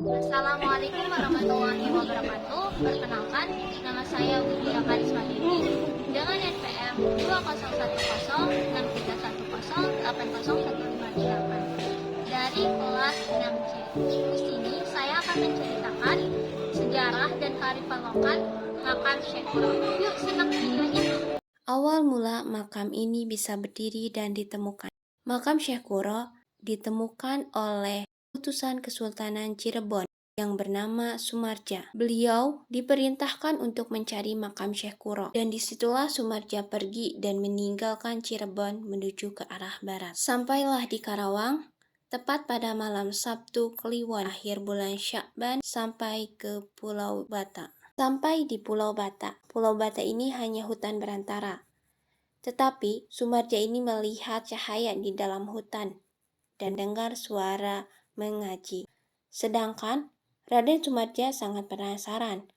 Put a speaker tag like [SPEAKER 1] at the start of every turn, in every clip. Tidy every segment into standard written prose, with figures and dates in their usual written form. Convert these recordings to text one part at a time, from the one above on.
[SPEAKER 1] Assalamualaikum warahmatullahi wabarakatuh. Perkenalkan, nama saya Widya Karisma Dewi dengan NPM 201063108015 dari kelas 6C. Di sini saya akan menceritakan sejarah dan kearifan lokal makam Syekh Kuro. Yuk simak videonya.
[SPEAKER 2] Awal mula makam ini bisa berdiri dan ditemukan. Makam Syekh Kuro ditemukan oleh utusan Kesultanan Cirebon yang bernama Sumarja. Beliau diperintahkan untuk mencari makam Syekh Kuro, dan disitulah Sumarja pergi dan meninggalkan Cirebon menuju ke arah barat. Sampailah di Karawang, tepat pada malam Sabtu Kliwon akhir bulan Syakban sampai ke Pulau Bata. Sampai di Pulau Bata. Pulau Bata ini hanya hutan belantara. Tetapi Sumarja ini melihat cahaya di dalam hutan dan dengar suara mengaji. Sedangkan Raden Sumarja sangat penasaran,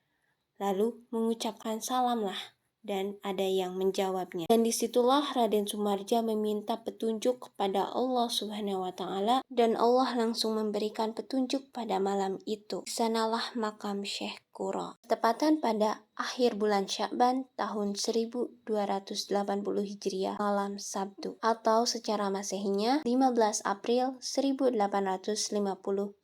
[SPEAKER 2] lalu mengucapkan salamlah, dan ada yang menjawabnya. Dan disitulah Raden Sumarja meminta petunjuk kepada Allah Subhanahu wa Ta'ala, dan Allah langsung memberikan petunjuk pada malam itu. Di sanalah makam Syekh Kuro. Tepatan pada akhir bulan Syakban tahun 1280 Hijriah, malam Sabtu, atau secara Masehinya 15 April 1859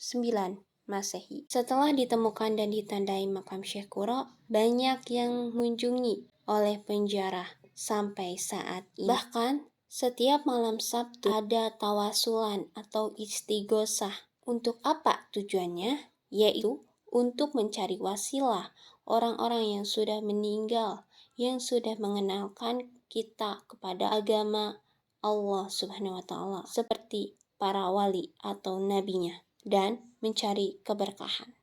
[SPEAKER 2] Masehi. Setelah ditemukan dan ditandai makam Syekh Kuro, banyak yang mengunjungi oleh penjara sampai saat ini. Bahkan setiap malam Sabtu ada tawasulan atau istighosah. Untuk apa tujuannya? Yaitu untuk mencari wasilah orang-orang yang sudah meninggal, yang sudah mengenalkan kita kepada agama Allah Subhanahu wa Ta'ala, seperti para wali atau nabinya, dan mencari keberkahan.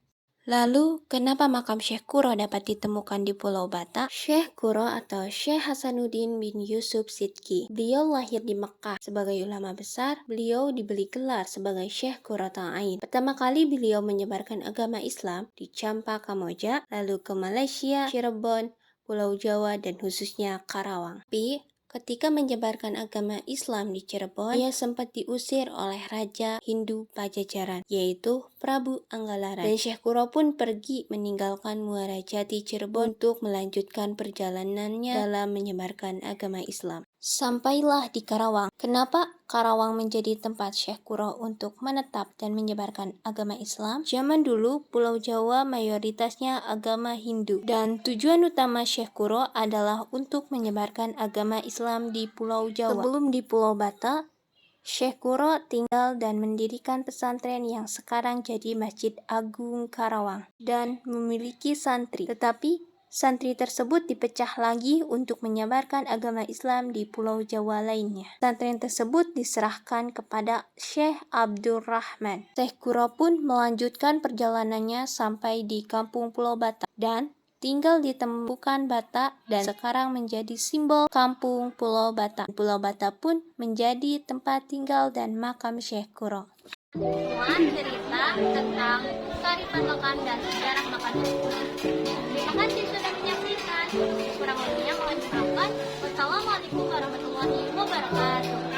[SPEAKER 2] Lalu, kenapa makam Syekh Kuro dapat ditemukan di Pulau Bata? Syekh Kuro atau Syekh Hasanuddin bin Yusuf Sidki. Beliau lahir di Mekah sebagai ulama besar. Beliau diberi gelar sebagai Syekh Kuro Ta'ain. Pertama kali beliau menyebarkan agama Islam di Champa Kamboja, lalu ke Malaysia, Cirebon, Pulau Jawa, dan khususnya Karawang. Tapi ketika menyebarkan agama Islam di Cirebon, ia sempat diusir oleh Raja Hindu Pajajaran, yaitu Prabu Anggalaran. Dan Syekh Kuro pun pergi meninggalkan Muara Jati Cirebon untuk melanjutkan perjalanannya dalam menyebarkan agama Islam. Sampailah di Karawang. Kenapa Karawang menjadi tempat Syekh Kuro untuk menetap dan menyebarkan agama Islam? Zaman dulu, Pulau Jawa mayoritasnya agama Hindu, dan tujuan utama Syekh Kuro adalah untuk menyebarkan agama Islam di Pulau Jawa. Sebelum di Pulau Bata, Syekh Kuro tinggal dan mendirikan pesantren yang sekarang jadi Masjid Agung Karawang dan memiliki santri. Tetapi santri tersebut dipecah lagi untuk menyebarkan agama Islam di Pulau Jawa lainnya. Pesantren tersebut diserahkan kepada Syekh Abdurrahman. Syekh Kuro pun melanjutkan perjalanannya sampai di kampung Pulau Bata dan tinggal di Tembukan Bata, dan sekarang menjadi simbol kampung Pulau Bata. Pulau Bata pun menjadi tempat tinggal dan makam Syekh Kuro.
[SPEAKER 1] Semua cerita tentang kearifan lokal dan sejarah makam Syekh Kuro. Terima kasih sudah menyaksikan. Kurang lebihnya mohon dimaafkan. Wassalamualaikum warahmatullahi wabarakatuh.